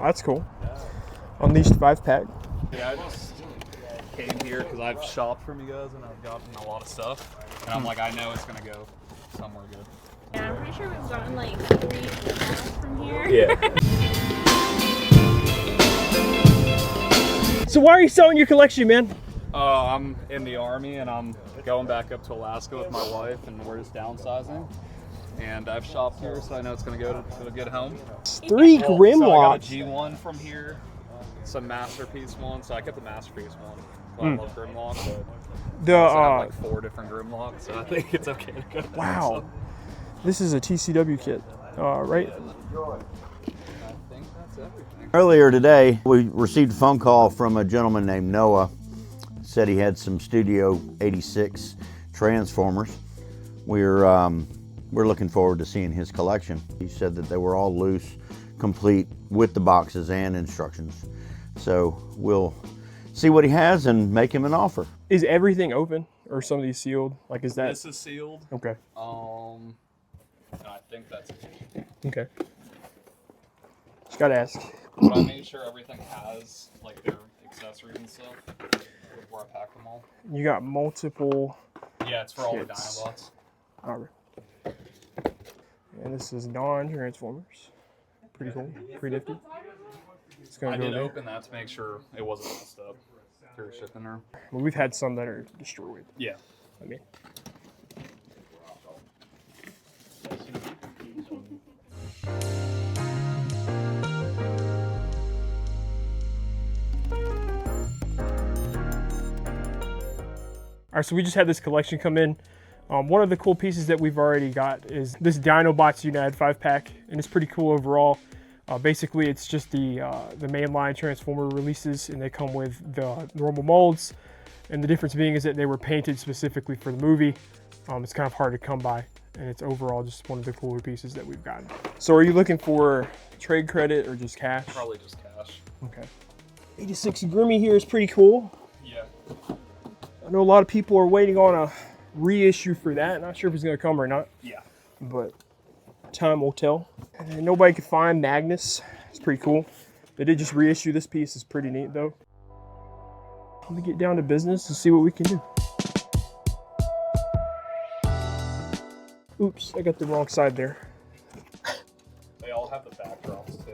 That's cool. Unleashed 5-pack. Yeah, I just came here because I've shopped from you guys and I've gotten a lot of stuff. And I'm like, I know it's going to go somewhere good. Yeah, I'm pretty sure we've gotten like 3 from here. Yeah. So why are you selling your collection, man? I'm in the Army and I'm going back up to Alaska with my wife and we're just downsizing. And I've shopped here, so I know it's going to go to a good home. 3 Grimlocks. So I got a G1 from here, some Masterpiece one. So I kept the Masterpiece one. I love Grimlock, but I have like 4 different Grimlocks, so I think it's okay to go. Wow. This is a TCW kit, right? I think that's everything. Earlier today, we received a phone call from a gentleman named Noah. Said he had some Studio 86 Transformers. We're looking forward to seeing his collection. He said that they were all loose, complete with the boxes and instructions. So we'll see what he has and make him an offer. Is everything open or some of these sealed? Like, is that? This is sealed. Okay. I think that's it. Okay. Just gotta ask. But I made sure everything has like their accessories and stuff before I pack them all. You got multiple. Yeah, it's for all the kits. Dinobots. All right. And this is non-Transformers. Pretty cool. Pretty nifty. It's gonna I go did there. open that to make sure it wasn't messed up through shipping there. Well, we've had some that are destroyed. Yeah. I mean. All right, so we just had this collection come in. One of the cool pieces that we've already got is this Dinobots United 5-pack, and it's pretty cool overall. Basically, it's just the mainline Transformer releases, and they come with the normal molds. And the difference being is that they were painted specifically for the movie. It's kind of hard to come by, and it's overall just one of the cooler pieces that we've gotten. So are you looking for trade credit or just cash? Probably just cash. Okay. 86 Grimmy here is pretty cool. Yeah. I know a lot of people are waiting on a reissue for that. Not sure if it's going to come or not. Yeah. But time will tell. And nobody could find Magnus. It's pretty cool. They did just reissue this piece. It's pretty neat though. Let me get down to business and see what we can do. Oops, I got the wrong side there. They all have the backdrops too.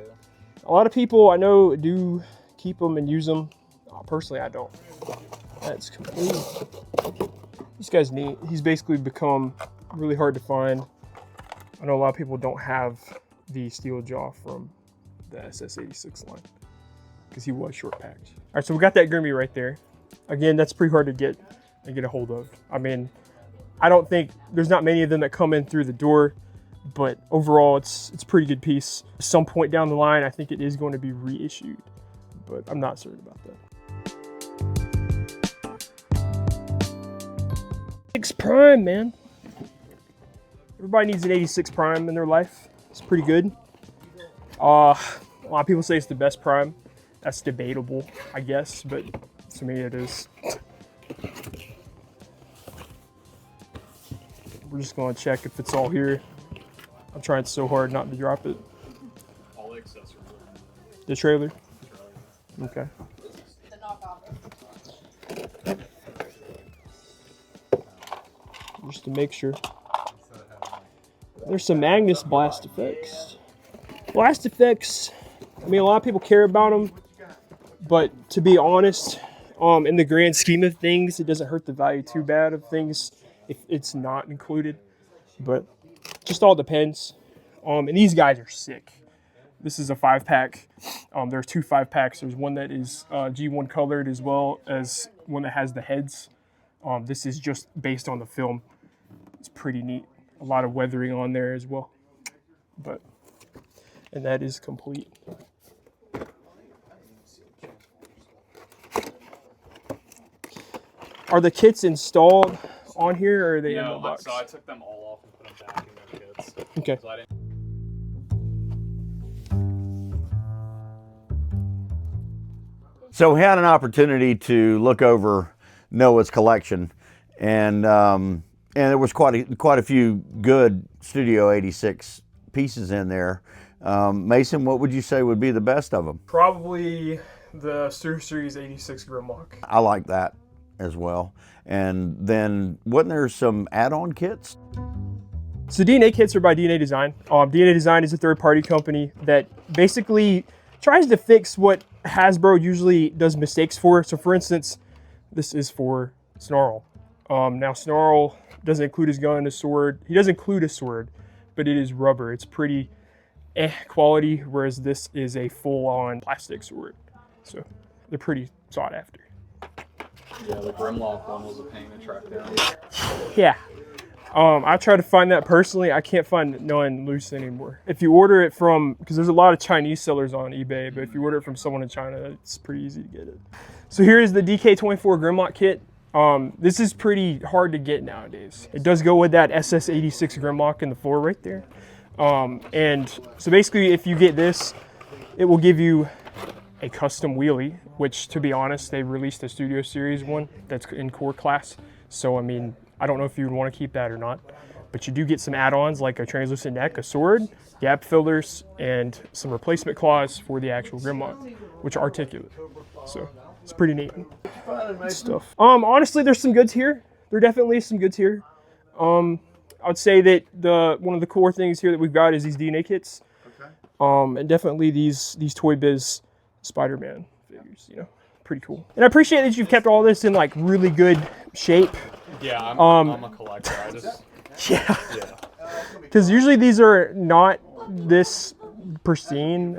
A lot of people I know do keep them and use them. Personally, I don't. That's complete. This guy's neat. He's basically become really hard to find. I know a lot of people don't have the steel jaw from the SS86 line because he was short packed. All right, so we got that Grimmy right there. Again, that's pretty hard to get a hold of. I mean, I don't think there's not many of them that come in through the door, but overall, it's a pretty good piece. At some point down the line, I think it is going to be reissued, but I'm not certain about that. 86 Prime, man. Everybody needs an 86 Prime in their life. It's pretty good. A lot of people say it's the best Prime. That's debatable, I guess, but to me it is. We're just gonna check if it's all here. I'm trying so hard not to drop it. All the accessories. The trailer? Okay. Just to make sure. There's some Magnus blast effects. Blast effects, I mean, a lot of people care about them, but to be honest, in the grand scheme of things, it doesn't hurt the value too bad of things if it's not included, but just all depends. And these guys are sick. This is a 5-pack. There's 2 5-packs. There's one that is G1 colored as well as one that has the heads. This is just based on the film. It's pretty neat. A lot of weathering on there as well. And that is complete. Are the kits installed on here or are they in the box? So I took them all off and put them back in their kits. Okay. So I didn't... So we had an opportunity to look over Noah's collection, and there was quite a few good Studio 86 pieces in there. Mason, what would you say would be the best of them? Probably the Series 86 Grimlock. I like that as well. And then wasn't there some add-on kits? So DNA kits are by DNA Design. DNA Design is a third-party company that basically tries to fix what Hasbro usually does mistakes for. So for instance, this is for Snarl. Now Snarl doesn't include his gun, his sword. He does include a sword, but it is rubber. It's pretty quality, whereas this is a full-on plastic sword. So they're pretty sought after. Yeah, the Grimlock one was a pain to track down. Yeah. I tried to find that personally. I can't find none loose anymore. If you order it from, because there's a lot of Chinese sellers on eBay, but if you order it from someone in China, it's pretty easy to get it. So here is the DK24 Grimlock kit. This is pretty hard to get nowadays. It does go with that SS86 Grimlock in the floor right there. And so basically if you get this, it will give you a custom wheelie, which to be honest, they released a Studio Series one that's in core class. So I mean, I don't know if you would want to keep that or not, but you do get some add-ons like a translucent neck, a sword, gap fillers, and some replacement claws for the actual Grimlock, which are articulate. So it's pretty neat stuff. Honestly, there's some goods here. There definitely is some goods here. I would say that one of the core things here that we've got is these DNA kits. Okay. And definitely these Toy Biz Spider-Man figures, you know, pretty cool. And I appreciate that you've kept all this in like really good shape. Yeah, I'm a collector. I just yeah. Because usually these are not this pristine.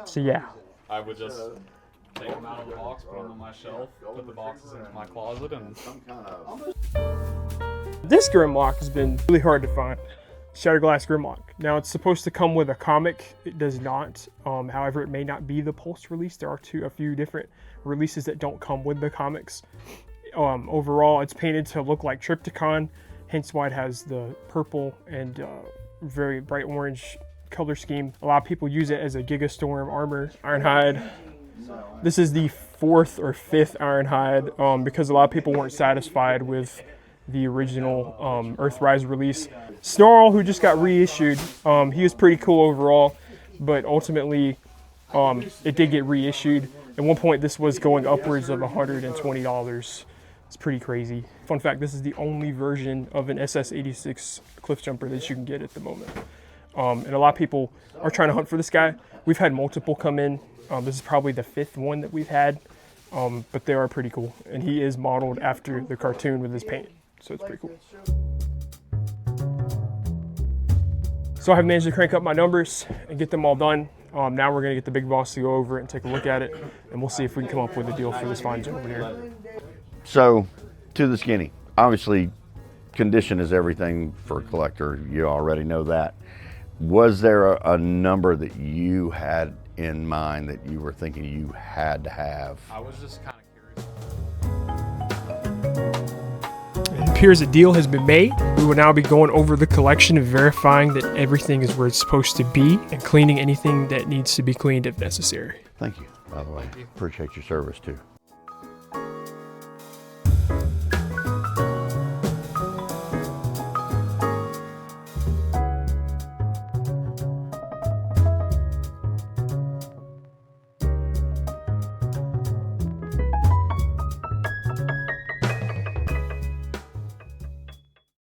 So yeah. I would just take them out of the box, put them on my shelf, put the boxes into my closet, and This Grimlock has been really hard to find. Shattered Glass Grimlock. Now it's supposed to come with a comic. It does not. However, it may not be the Pulse release. There are a few different releases that don't come with the comics. Overall, it's painted to look like Triptychon, hence why it has the purple and very bright orange color scheme. A lot of people use it as a Gigastorm armor, Ironhide. This is the 4th or 5th Ironhide because a lot of people weren't satisfied with the original Earthrise release. Snarl, who just got reissued, he was pretty cool overall, but ultimately it did get reissued. At one point, this was going upwards of $120. It's pretty crazy. Fun fact, this is the only version of an SS86 cliff jumper that you can get at the moment. And a lot of people are trying to hunt for this guy. We've had multiple come in. This is probably the 5th one that we've had, but they are pretty cool. And he is modeled after the cartoon with his paint, so it's pretty cool. So I have managed to crank up my numbers and get them all done. Now we're gonna get the big boss to go over it and take a look at it, and we'll see if we can come up with a deal for this fine gentleman here. So, to the skinny. Obviously, condition is everything for a collector. You already know that. Was there a number that you had in mind that you were thinking you had to have? I was just kind of curious. It appears a deal has been made. We will now be going over the collection and verifying that everything is where it's supposed to be and cleaning anything that needs to be cleaned if necessary. Thank you, by the way. Appreciate your service too.